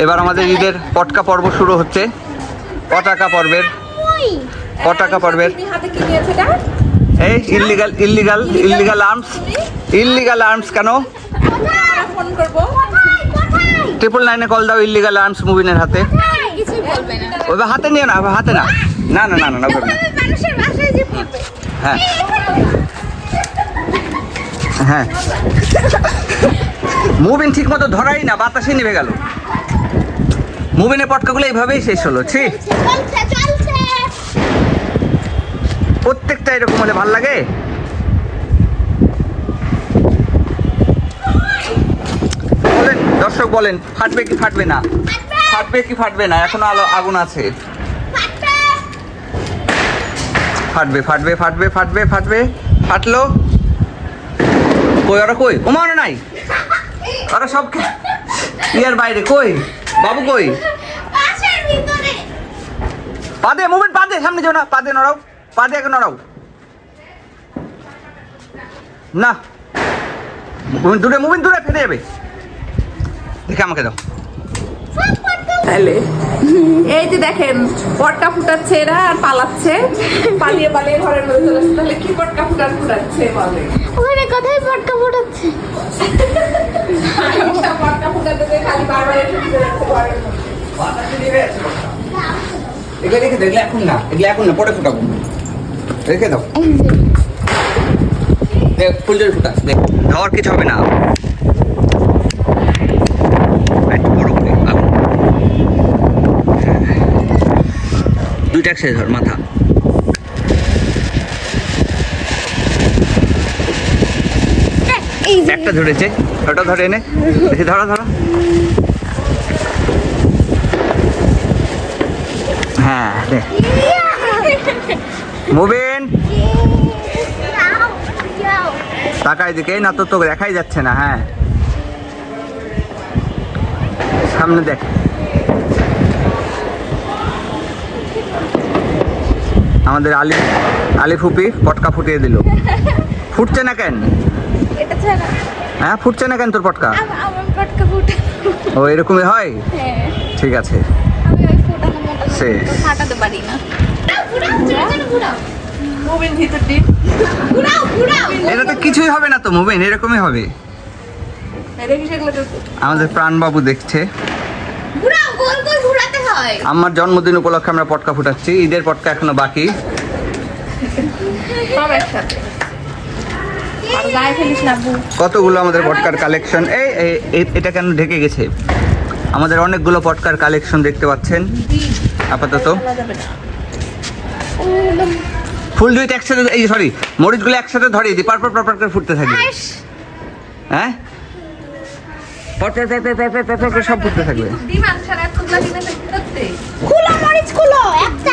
এবার আমাদের ঈদের পটকা পর্ব শুরু হচ্ছে। পটাকা পর্বের এই ইল্লিগাল আর্মস কেন? 999 কল দাও ইল্লিগাল আর্মস মুবিনের হাতে। ওইভাবে হাতে নিয়ে না, হাতে না, না না না না না। হ্যাঁ হ্যাঁ, মুবিন ঠিক মতো ধরাই না, বাতাসে নেমে গেল। মুবিনের পটকাগুলো এইভাবেই শেষ হলো। ঠিক প্রত্যেকটা এরকম হলে ভাল লাগে। বলেন দর্শক, বলেন ফাটবে কি ফাটবে না? ফাটবে কি ফাটবে না? এখনো আগুন আছে। ফাটবে ফাটবে ফাটবে ফাটবে ফাটবে ফাটলো। কই ওরা? কই ওমানো নাই, ওরা সব ইয়ার বাইরে। কই বাবু? কই পাদে? মুভমেন্ট পাদে, সামনে যাও না, পাদে নড়াও, পাদে আগে নড়াও না। মুভমেন্ট দূরে ফেটে যাবে। দেখে আমাকে দাও তাহলে। এই যে দেখেন পটকা ফুটাচ্ছে এরা আর পালাচ্ছে, পালিয়ে পালিয়ে ঘরের মধ্যে চলে আসছে। তাহলে কি পটকা ফুটাচ্ছে বলে? ওখানে কোথায় পটকা ফুটাচ্ছে? পটকা ফুটাতে খালি বারবার এসে যাচ্ছে ঘরের মধ্যে। এগুলো রেখে দাও, এগুলো এখন না, পরে ফুটাবো। রেখে দাও, দেখ ফুলজোর ফুটা, দেখ খাওয়ার কিছু হবে না। একটু বড় করে আগুন, দুইটা একসাথে ধর মাথা। একটা ধরেছে, ওটা ধরে এনে দেখি, ধরা ধরা। হ্যাঁ দে মুবিন, তাকাই দিকে না, তো দেখাই যাচ্ছে না। হ্যাঁ সামনে দেখ। আমাদের আলি ফুপি পটকা ফুটিয়ে দিল। ফুটছে না কেন? হ্যাঁ ফুটছে না কেন তোর পটকা? ও এরকমই হয়। ঠিক আছে, ফাটাতে পারি না। এটা তো কিছুই হবে না তো মুবিন, এরকমই হবে। আমাদের প্রাণবাবু দেখছে। আমার জন্মদিন উপলক্ষে আমরা পটকা ফুটাচ্ছি। ঈদের পটকা এখনো বাকি। কতগুলো আমাদের পটকার কালেকশন। এটা কেন ঢেকে গেছে? আমাদের অনেকগুলো পটকার কালেকশন দেখতে পাচ্ছেন। আপাতত ফুল দুইটা একসাথে, এই সরি মরিচগুলো একসাথে ধরিয়ে দিই, পরপর পরপর করে ফুটতে থাকবে। হ্যাঁ পরপর পরপর পরপর পরপর করে সব ফুটতে থাকবে। খুলো মরিচ খুলো, একটা